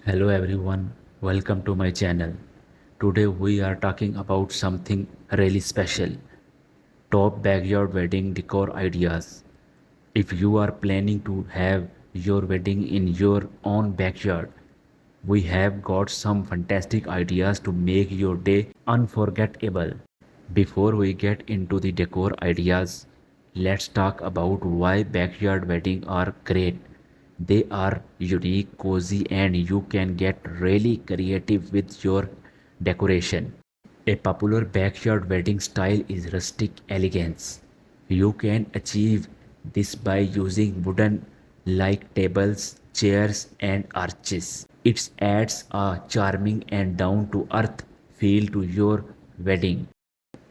Hello everyone, welcome to my channel. Today we are talking about something really special. Top backyard wedding decor ideas. If you are planning to have your wedding in your own backyard, we have got some fantastic ideas to make your day unforgettable. Before we get into the decor ideas, let's talk about why backyard weddings are great. They are unique, cozy, and you can get really creative with your decoration. A popular backyard wedding style is rustic elegance. You can achieve this by using wooden like tables, chairs, and arches. It adds a charming and down to earth feel to your wedding.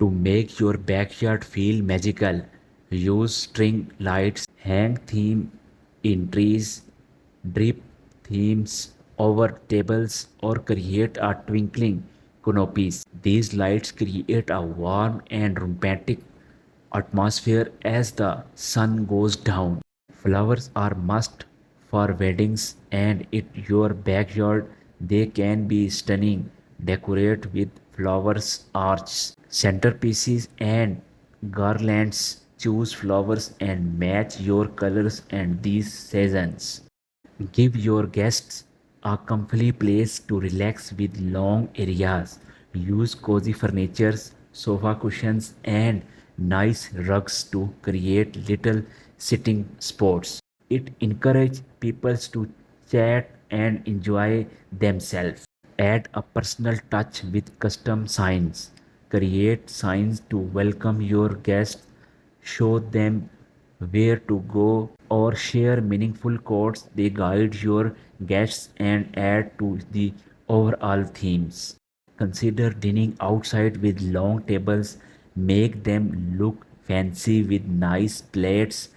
To make your backyard feel magical, use string lights, hang theme in trees, drip themes over tables, or create a twinkling canopies. These lights create a warm and romantic atmosphere as the sun goes down. Flowers are must for weddings and in your backyard they can be stunning. Decorate with flowers, arches, centerpieces and garlands. Choose flowers and match your colors and these seasons. Give your guests a comfy place to relax with long areas. Use cozy furniture, sofa cushions, and nice rugs to create little sitting spots. It encourages people to chat and enjoy themselves. Add a personal touch with custom signs. Create signs to welcome your guests, show them where to go, or share meaningful quotes. They guide your guests and add to the overall themes. Consider dining outside with long tables. Make them look fancy with nice plates,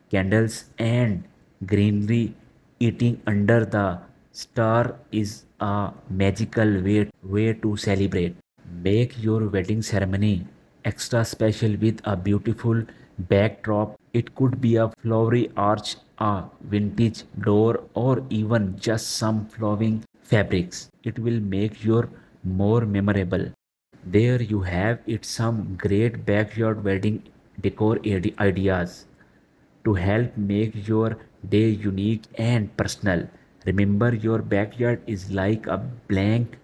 candles, and greenery. Eating under the star is a magical way to celebrate. Make your wedding ceremony extra special with a beautiful backdrop. It could be a flowery arch, a vintage door, or even just some flowing fabrics. It will make your more memorable. There you have it, some great backyard wedding decor ideas to help make your day unique and personal. Remember, your backyard is like a blank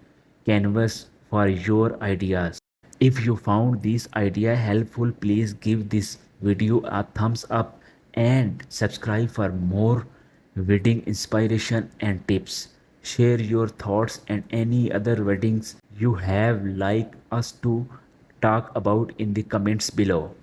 canvas for your ideas. If you found this idea helpful, please give this video a thumbs up and subscribe for more wedding inspiration and tips. Share your thoughts and any other weddings you have like us to talk about in the comments below.